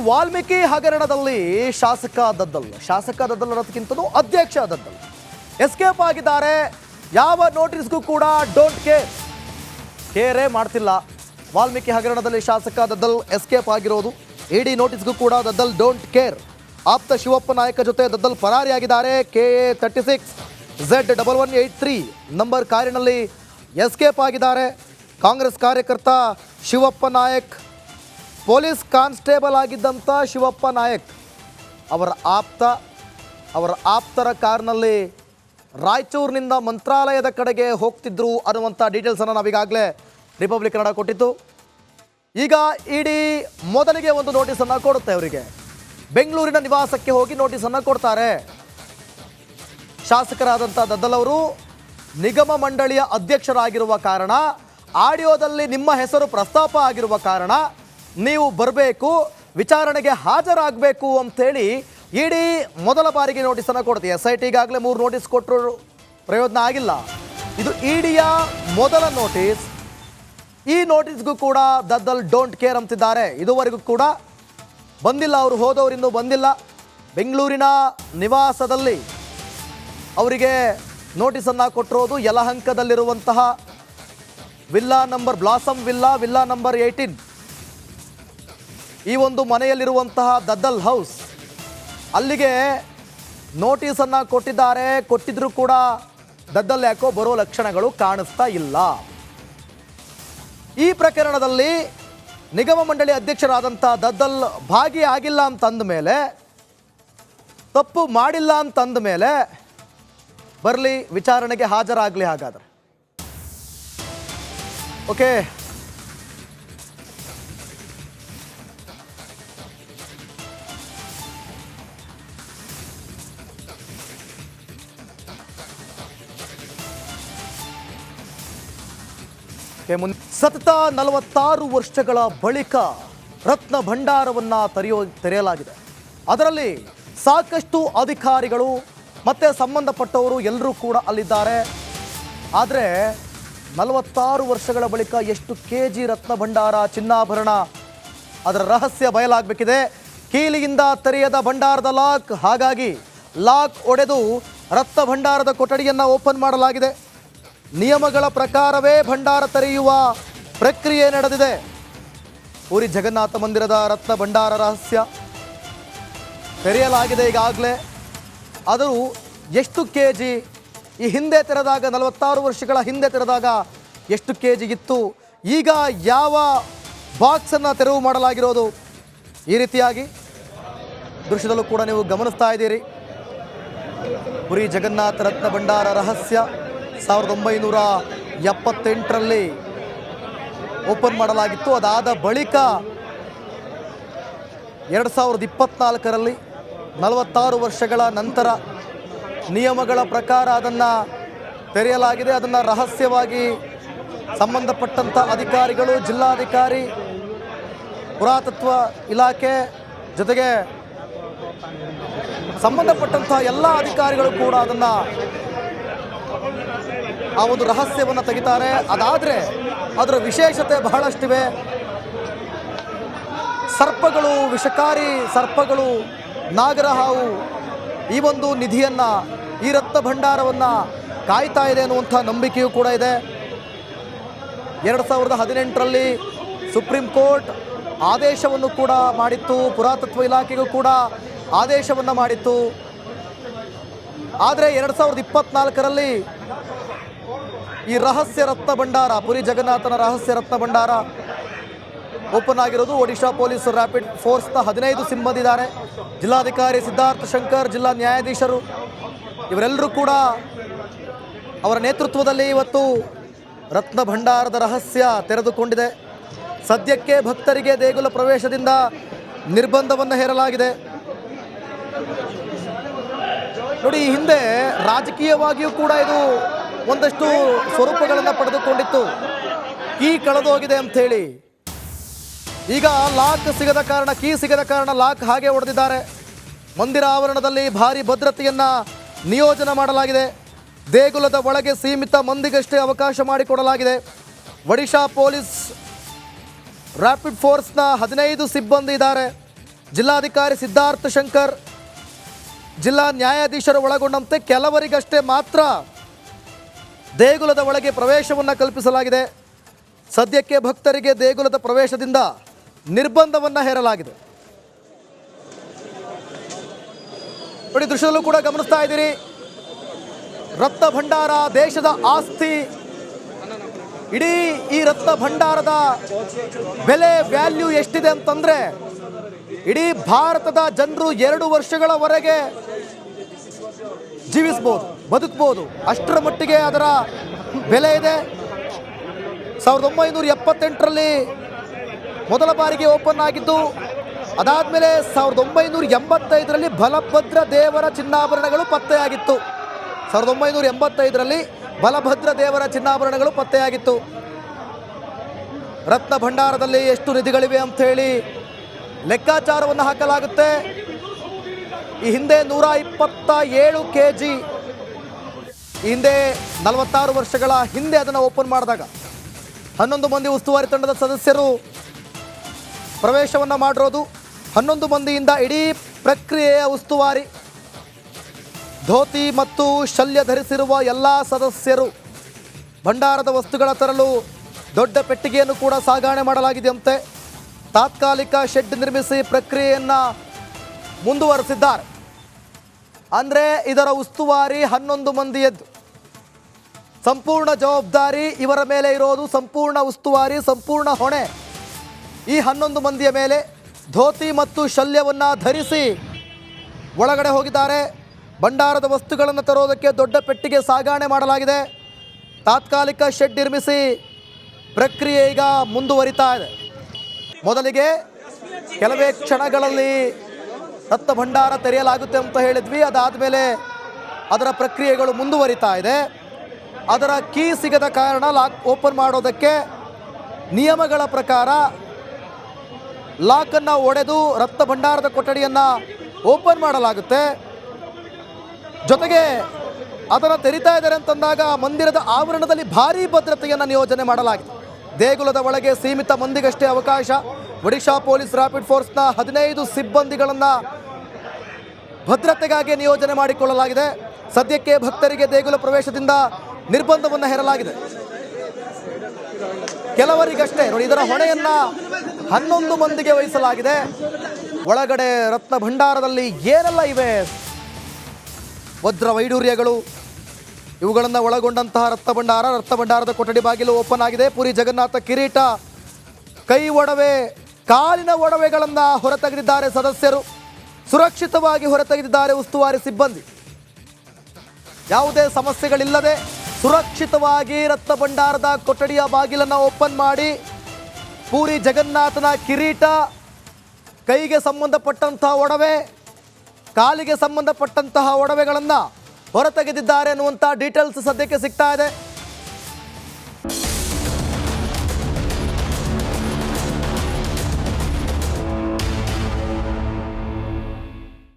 ವಾಲ್ಮೀಕಿ ಹಗರಣದಲ್ಲಿ ಶಾಸಕ ದದ್ದಲ್ ಅನ್ನೋದಕ್ಕಿಂತಲೂ ಅಧ್ಯಕ್ಷ ದದ್ದಲ್ ಎಸ್ಕೇಪ್ ಆಗಿದ್ದಾರೆ. ಯಾವ ನೋಟಿಸ್ಗೂ ಕೂಡ ಡೋಂಟ್ ಕೇರೇ ಮಾಡ್ತಿಲ್ಲ. ವಾಲ್ಮೀಕಿ ಹಗರಣದಲ್ಲಿ ಶಾಸಕ ದದ್ದಲ್ ಎಸ್ಕೇಪ್ ಆಗಿರೋದು. ಇಡಿ ನೋಟಿಸ್ಗೂ ಕೂಡ ದದ್ದಲ್ ಡೋಂಟ್ ಕೇರ್. ಆಪ್ತ ಶಿವಪ್ಪ ನಾಯಕ ಜೊತೆ ದದ್ದಲ್ ಪರಾರಿಯಾಗಿದ್ದಾರೆ. KA 36Z1183 ನಂಬರ್ ಕಾರಿನಲ್ಲಿ ಎಸ್ಕೇಪ್ ಆಗಿದ್ದಾರೆ. ಕಾಂಗ್ರೆಸ್ ಕಾರ್ಯಕರ್ತ ಶಿವಪ್ಪ ನಾಯಕ್, ಪೊಲೀಸ್ ಕಾನ್ಸ್ಟೇಬಲ್ ಆಗಿದ್ದಂಥ ಶಿವಪ್ಪ ನಾಯಕ್ ಅವರ ಆಪ್ತರ ಕಾರ್ನಲ್ಲಿ ರಾಯಚೂರಿನಿಂದ ಮಂತ್ರಾಲಯದ ಕಡೆಗೆ ಹೋಗ್ತಿದ್ರು ಅನ್ನುವಂಥ ಡೀಟೇಲ್ಸನ್ನು ನಾವೀಗಾಗಲೇ ರಿಪಬ್ಲಿಕ್ ಕನ್ನಡ ಕೊಟ್ಟಿತ್ತು. ಈಗ ಇಡಿ ಮೊದಲಿಗೆ ಒಂದು ನೋಟಿಸನ್ನು ಕೊಡುತ್ತೆ. ಅವರಿಗೆ ಬೆಂಗಳೂರಿನ ನಿವಾಸಕ್ಕೆ ಹೋಗಿ ನೋಟಿಸನ್ನು ಕೊಡ್ತಾರೆ. ಶಾಸಕರಾದಂಥ ದದ್ದಲ್ ಅವರು ನಿಗಮ ಮಂಡಳಿಯ ಅಧ್ಯಕ್ಷರಾಗಿರುವ ಕಾರಣ, ಆಡಿಯೋದಲ್ಲಿ ನಿಮ್ಮ ಹೆಸರು ಪ್ರಸ್ತಾಪ ಆಗಿರುವ ಕಾರಣ ನೀವು ಬರಬೇಕು, ವಿಚಾರಣೆಗೆ ಹಾಜರಾಗಬೇಕು ಅಂಥೇಳಿ ಇಡಿ ಮೊದಲ ಬಾರಿಗೆ ನೋಟಿಸನ್ನು ಕೊಡುತ್ತೆ. SIT ಈಗಾಗಲೇ 3 ನೋಟಿಸ್ ಕೊಟ್ಟರು, ಪ್ರಯೋಜನ ಆಗಿಲ್ಲ. ಇದು ಇಡಿಯ ಮೊದಲ ನೋಟಿಸ್. ಈ ನೋಟಿಸ್ಗೂ ಕೂಡ ದದ್ದಲ್ ಡೋಂಟ್ ಕೇರ್ ಅಂತಿದ್ದಾರೆ. ಇದುವರೆಗೂ ಕೂಡ ಬಂದಿಲ್ಲ, ಅವರು ಹೋದವರು ಇನ್ನೂ ಬಂದಿಲ್ಲ. ಬೆಂಗಳೂರಿನ ನಿವಾಸದಲ್ಲಿ ಅವರಿಗೆ ನೋಟಿಸನ್ನು ಕೊಟ್ಟಿರೋದು ಯಲಹಂಕದಲ್ಲಿರುವಂತಹ villa number blossom villa number 18, ಈ ಒಂದು ಮನೆಯಲ್ಲಿರುವಂತಹ ದದ್ದಲ್ ಹೌಸ್. ಅಲ್ಲಿಗೆ ನೋಟಿಸನ್ನು ಕೊಟ್ಟಿದ್ದಾರೆ. ಕೊಟ್ಟಿದ್ರೂ ಕೂಡ ದದ್ದಲ್ ಯಾಕೋ ಬರೋ ಲಕ್ಷಣಗಳು ಕಾಣಿಸ್ತಾ ಇಲ್ಲ. ಈ ಪ್ರಕರಣದಲ್ಲಿ ನಿಗಮ ಮಂಡಳಿ ಅಧ್ಯಕ್ಷರಾದಂಥ ದದ್ದಲ್ ಭಾಗಿಯಾಗಿಲ್ಲ ಅಂತಂದ ಮೇಲೆ, ತಪ್ಪು ಮಾಡಿಲ್ಲ ಅಂತಂದ ಮೇಲೆ ಬರಲಿ, ವಿಚಾರಣೆಗೆ ಹಾಜರಾಗಲಿ. ಹಾಗಾದರೆ ಓಕೆ, ಸತತ 46 ವರ್ಷಗಳ ಬಳಿಕ ರತ್ನ ಭಂಡಾರವನ್ನು ತೆರೆಯಲಾಗಿದೆ. ಅದರಲ್ಲಿ ಸಾಕಷ್ಟು ಅಧಿಕಾರಿಗಳು ಮತ್ತು ಸಂಬಂಧಪಟ್ಟವರು ಎಲ್ಲರೂ ಕೂಡ ಅಲ್ಲಿದ್ದಾರೆ. ಆದರೆ 46 ವರ್ಷಗಳ ಬಳಿಕ ಎಷ್ಟು KG ರತ್ನ ಭಂಡಾರ, ಚಿನ್ನಾಭರಣ, ಅದರ ರಹಸ್ಯ ಬಯಲಾಗಬೇಕಿದೆ. ಕೀಲಿಯಿಂದ ತೆರೆಯದ ಭಂಡಾರದ ಲಾಕ್, ಹಾಗಾಗಿ ಲಾಕ್ ಒಡೆದು ರತ್ನ ಭಂಡಾರದ ಕೊಠಡಿಯನ್ನು ಓಪನ್ ಮಾಡಲಾಗಿದೆ. ನಿಯಮಗಳ ಪ್ರಕಾರವೇ ಭಂಡಾರ ತೆರೆಯುವ ಪ್ರಕ್ರಿಯೆ ನಡೆದಿದೆ. ಪುರಿ ಜಗನ್ನಾಥ ಮಂದಿರದ ರತ್ನ ಭಂಡಾರ ರಹಸ್ಯ ತೆರೆಯಲಾಗಿದೆ ಈಗಾಗಲೇ. ಅದು ಎಷ್ಟು KG, ಈ ಹಿಂದೆ ತೆರೆದಾಗ, 46 ವರ್ಷಗಳ ಹಿಂದೆ ತೆರೆದಾಗ ಎಷ್ಟು KG ಇತ್ತು, ಈಗ ಯಾವ ಬಾಕ್ಸನ್ನು ತೆರವು ಮಾಡಲಾಗಿರೋದು, ಈ ರೀತಿಯಾಗಿ ದೃಶ್ಯದಲ್ಲೂ ಕೂಡ ನೀವು ಗಮನಿಸ್ತಾ ಇದ್ದೀರಿ. ಪುರಿ ಜಗನ್ನಾಥ ರತ್ನ ಭಂಡಾರ ರಹಸ್ಯ 1978ರಲ್ಲಿ ಓಪನ್ ಮಾಡಲಾಗಿತ್ತು. ಅದಾದ ಬಳಿಕ 2024ರಲ್ಲಿ 46 ವರ್ಷಗಳ ನಂತರ ನಿಯಮಗಳ ಪ್ರಕಾರ ಅದನ್ನು ತೆರೆಯಲಾಗಿದೆ. ಅದನ್ನು ರಹಸ್ಯವಾಗಿ ಸಂಬಂಧಪಟ್ಟಂಥ ಅಧಿಕಾರಿಗಳು, ಜಿಲ್ಲಾಧಿಕಾರಿ, ಪುರಾತತ್ವ ಇಲಾಖೆ ಜೊತೆಗೆ ಸಂಬಂಧಪಟ್ಟಂಥ ಎಲ್ಲ ಅಧಿಕಾರಿಗಳು ಕೂಡ ಅದನ್ನು, ಆ ಒಂದು ರಹಸ್ಯವನ್ನು ತೆಗಿತಾರೆ. ಅದಾದರೆ ಅದರ ವಿಶೇಷತೆ ಬಹಳಷ್ಟಿವೆ. ಸರ್ಪಗಳು, ವಿಷಕಾರಿ ಸರ್ಪಗಳು, ನಾಗರಹಾವು ಈ ಒಂದು ನಿಧಿಯನ್ನು, ಈ ರತ್ನ ಭಂಡಾರವನ್ನು ಕಾಯ್ತಾ ಇದೆ ಅನ್ನುವಂಥ ನಂಬಿಕೆಯೂ ಕೂಡ ಇದೆ. 2018ರಲ್ಲಿ ಸುಪ್ರೀಂ ಕೋರ್ಟ್ ಆದೇಶವನ್ನು ಕೂಡ ಮಾಡಿತ್ತು, ಪುರಾತತ್ವ ಇಲಾಖೆಗೂ ಕೂಡ ಆದೇಶವನ್ನು ಮಾಡಿತ್ತು. ಆದರೆ 2024ರಲ್ಲಿ ಈ ರಹಸ್ಯ ರತ್ನ ಭಂಡಾರ, ಪುರಿ ಜಗನ್ನಾಥನ ರಹಸ್ಯ ರತ್ನ ಭಂಡಾರ ಓಪನ್ ಆಗಿರೋದು. ಒಡಿಶಾ ಪೊಲೀಸ್ ರ್ಯಾಪಿಡ್ ಫೋರ್ಸ್ನ 15 ಸಿಬ್ಬಂದಿ ಇದ್ದಾರೆ. ಜಿಲ್ಲಾಧಿಕಾರಿ ಸಿದ್ಧಾರ್ಥ ಶಂಕರ್, ಜಿಲ್ಲಾ ನ್ಯಾಯಾಧೀಶರು, ಇವರೆಲ್ಲರೂ ಕೂಡ ಅವರ ನೇತೃತ್ವದಲ್ಲಿ ಇವತ್ತು ರತ್ನ ಭಂಡಾರದ ರಹಸ್ಯ ತೆರೆದುಕೊಂಡಿದೆ. ಸದ್ಯಕ್ಕೆ ಭಕ್ತರಿಗೆ ದೇಗುಲ ಪ್ರವೇಶದಿಂದ ನಿರ್ಬಂಧವನ್ನು ಹೇರಲಾಗಿದೆ. ನೋಡಿ, ಈ ಹಿಂದೆ ರಾಜಕೀಯವಾಗಿಯೂ ಕೂಡ ಇದು ಒಂದಷ್ಟು ಸ್ವರೂಪಗಳನ್ನು ಪಡೆದುಕೊಂಡಿತ್ತು. ಕೀ ಕಳೆದೋಗಿದೆ ಅಂಥೇಳಿ ಈಗ ಲಾಕ್ ಸಿಗದ ಕಾರಣ, ಕೀ ಸಿಗದ ಕಾರಣ ಲಾಕ್ ಹಾಗೆ ಹೊಡೆದಿದ್ದಾರೆ. ಮಂದಿರ ಆವರಣದಲ್ಲಿ ಭಾರಿ ಭದ್ರತೆಯನ್ನು ನಿಯೋಜನೆ ಮಾಡಲಾಗಿದೆ. ದೇಗುಲದ ಒಳಗೆ ಸೀಮಿತ ಮಂದಿಗಷ್ಟೇ ಅವಕಾಶ ಮಾಡಿಕೊಡಲಾಗಿದೆ. ಒಡಿಶಾ ಪೊಲೀಸ್ ರ್ಯಾಪಿಡ್ ಫೋರ್ಸ್ನ 15 ಸಿಬ್ಬಂದಿ ಇದ್ದಾರೆ. ಜಿಲ್ಲಾಧಿಕಾರಿ ಸಿದ್ಧಾರ್ಥ ಶಂಕರ್, ಜಿಲ್ಲಾ ನ್ಯಾಯಾಧೀಶರು ಒಳಗೊಂಡಂತೆ ಕೆಲವರಿಗಷ್ಟೇ ಮಾತ್ರ ದೇಗುಲದ ಒಳಗೆ ಪ್ರವೇಶವನ್ನು ಕಲ್ಪಿಸಲಾಗಿದೆ. ಸದ್ಯಕ್ಕೆ ಭಕ್ತರಿಗೆ ದೇಗುಲದ ಪ್ರವೇಶದಿಂದ ನಿರ್ಬಂಧವನ್ನು ಹೇರಲಾಗಿದೆ. ನೋಡಿ, ದೃಶ್ಯದಲ್ಲೂ ಕೂಡ ಗಮನಿಸ್ತಾ ಇದ್ದೀರಿ, ರತ್ನ ಭಂಡಾರ ದೇಶದ ಆಸ್ತಿ. ಇಡೀ ಈ ರತ್ನ ಭಂಡಾರದ ಬೆಲೆ ವ್ಯಾಲ್ಯೂ ಎಷ್ಟಿದೆ ಅಂತಂದ್ರೆ ಇಡೀ ಭಾರತದ ಜನರು 2 ವರ್ಷಗಳವರೆಗೆ ಜೀವಿಸ್ಬೋದು, ಬದುಕಬಹುದು, ಅಷ್ಟರ ಮಟ್ಟಿಗೆ ಅದರ ಬೆಲೆ ಇದೆ. 1978ರಲ್ಲಿ ಮೊದಲ ಬಾರಿಗೆ ಓಪನ್ ಆಗಿದ್ದು, ಅದಾದಮೇಲೆ 1985ರಲ್ಲಿ ಬಲಭದ್ರ ದೇವರ ಚಿನ್ನಾಭರಣಗಳು ಪತ್ತೆಯಾಗಿತ್ತು. 1985ರಲ್ಲಿ ಬಲಭದ್ರ ದೇವರ ಚಿನ್ನಾಭರಣಗಳು ಪತ್ತೆಯಾಗಿತ್ತು. ರತ್ನ ಭಂಡಾರದಲ್ಲಿ ಎಷ್ಟು ನಿಧಿಗಳಿವೆ ಅಂಥೇಳಿ ಲೆಕ್ಕಾಚಾರವನ್ನು ಹಾಕಲಾಗುತ್ತೆ. ಈ ಹಿಂದೆ 127 kg, ಈ ಹಿಂದೆ 46 ವರ್ಷಗಳ ಹಿಂದೆ ಅದನ್ನು ಓಪನ್ ಮಾಡಿದಾಗ 11 ಮಂದಿ ಉಸ್ತುವಾರಿ ತಂಡದ ಸದಸ್ಯರು ಪ್ರವೇಶವನ್ನು ಮಾಡಿರೋದು. 11 ಮಂದಿಯಿಂದ ಇಡೀ ಪ್ರಕ್ರಿಯೆಯ ಉಸ್ತುವಾರಿ, ಧೋತಿ ಮತ್ತು ಶಲ್ಯ ಧರಿಸಿರುವ ಎಲ್ಲ ಸದಸ್ಯರು. ಭಂಡಾರದ ವಸ್ತುಗಳ ತರಲು ದೊಡ್ಡ ಪೆಟ್ಟಿಗೆಯನ್ನು ಕೂಡ ಸಾಗಣೆ ಮಾಡಲಾಗಿದೆಯಂತೆ. ತಾತ್ಕಾಲಿಕ ಶೆಡ್ ನಿರ್ಮಿಸಿ ಪ್ರಕ್ರಿಯೆಯನ್ನು ಮುಂದುವರೆಸಿದ್ದಾರೆ. ಅಂದರೆ ಇದರ ಉಸ್ತುವಾರಿ 11 ಮಂದಿಯದ್ದು. ಸಂಪೂರ್ಣ ಜವಾಬ್ದಾರಿ ಇವರ ಮೇಲೆ ಇರೋದು, ಸಂಪೂರ್ಣ ಉಸ್ತುವಾರಿ, ಸಂಪೂರ್ಣ ಹೊಣೆ ಈ 11 ಮಂದಿಯ ಮೇಲೆ. ಧೋತಿ ಮತ್ತು ಶಲ್ಯವನ್ನು ಧರಿಸಿ ಒಳಗಡೆ ಹೋಗಿದ್ದಾರೆ. ಭಂಡಾರದ ವಸ್ತುಗಳನ್ನು ತರೋದಕ್ಕೆ ದೊಡ್ಡ ಪೆಟ್ಟಿಗೆ ಸಾಗಣೆ ಮಾಡಲಾಗಿದೆ. ತಾತ್ಕಾಲಿಕ ಶೆಡ್ ನಿರ್ಮಿಸಿ ಪ್ರಕ್ರಿಯೆ ಈಗ ಮುಂದುವರಿತಾ ಇದೆ. ಮೊದಲಿಗೆ ಕೆಲವೇ ಕ್ಷಣಗಳಲ್ಲಿ ರತ್ನ ಭಂಡಾರ ತೆರೆಯಲಾಗುತ್ತೆ ಅಂತ ಹೇಳಿದ್ವಿ. ಅದಾದಮೇಲೆ ಅದರ ಪ್ರಕ್ರಿಯೆಗಳು ಮುಂದುವರಿತಾ ಇದೆ. ಅದರ ಕೀ ಸಿಗದ ಕಾರಣ ಲಾಕ್ ಓಪನ್ ಮಾಡೋದಕ್ಕೆ ನಿಯಮಗಳ ಪ್ರಕಾರ ಲಾಕನ್ನು ಒಡೆದು ರತ್ನ ಭಂಡಾರದ ಕೊಠಡಿಯನ್ನು ಓಪನ್ ಮಾಡಲಾಗುತ್ತೆ. ಜೊತೆಗೆ ಅದನ್ನು ತೆರಿತಾ ಇದ್ದಾರೆ ಅಂತಂದಾಗ ಮಂದಿರದ ಆವರಣದಲ್ಲಿ ಭಾರೀ ಭದ್ರತೆಯನ್ನು ನಿಯೋಜನೆ ಮಾಡಲಾಗಿದೆ. ದೇಗುಲದ ಒಳಗೆ ಸೀಮಿತ ಮಂದಿಗಷ್ಟೇ ಅವಕಾಶ. ಒಡಿಶಾ ಪೊಲೀಸ್ ರ್ಯಾಪಿಡ್ ಫೋರ್ಸ್ನ 15 ಸಿಬ್ಬಂದಿಗಳನ್ನು ಭದ್ರತೆಗಾಗಿ ನಿಯೋಜನೆ ಮಾಡಿಕೊಳ್ಳಲಾಗಿದೆ. ಸದ್ಯಕ್ಕೆ ಭಕ್ತರಿಗೆ ದೇಗುಲ ಪ್ರವೇಶದಿಂದ ನಿರ್ಬಂಧವನ್ನು ಹೇರಲಾಗಿದೆ. ಕೆಲವರಿಗಷ್ಟೇ ನೋಡಿ, ಇದರ ಹೊಣೆಯನ್ನು 11 ಮಂದಿಗೆ ವಹಿಸಲಾಗಿದೆ. ಒಳಗಡೆ ರತ್ನ ಭಂಡಾರದಲ್ಲಿ ಏನೆಲ್ಲ ಇವೆ, ವಜ್ರ ವೈಡೂರ್ಯಗಳು, ಇವುಗಳನ್ನು ಒಳಗೊಂಡಂತಹ ರತ್ನ ಭಂಡಾರದ ಕೊಠಡಿ ಬಾಗಿಲು ಓಪನ್ ಆಗಿದೆ. ಪುರಿ ಜಗನ್ನಾಥ ಕಿರೀಟ, ಕೈ ಒಡವೆ, ಕಾಲಿನ ಒಡವೆಗಳನ್ನು ಹೊರತೆಗೆದಿದ್ದಾರೆ ಸದಸ್ಯರು. ಸುರಕ್ಷಿತವಾಗಿ ಹೊರತೆಗೆದಿದ್ದಾರೆ ಉಸ್ತುವಾರಿ ಸಿಬ್ಬಂದಿ. ಯಾವುದೇ ಸಮಸ್ಯೆಗಳಿಲ್ಲದೆ ಸುರಕ್ಷಿತವಾಗಿ ರತ್ನ ಭಂಡಾರದ ಕೊಠಡಿಯ ಬಾಗಿಲನ್ನು ಓಪನ್ ಮಾಡಿ ಪೂರಿ ಜಗನ್ನಾಥನ ಕಿರೀಟ, ಕೈಗೆ ಸಂಬಂಧಪಟ್ಟಂತಹ ಒಡವೆ, ಕಾಲಿಗೆ ಸಂಬಂಧಪಟ್ಟಂತಹ ಒಡವೆಗಳನ್ನು ಹೊರತೆಗೆದಿದ್ದಾರೆ ಅನ್ನುವಂಥ ಡೀಟೇಲ್ಸ್ ಸದ್ಯಕ್ಕೆ ಸಿಗ್ತಾ ಇದೆ.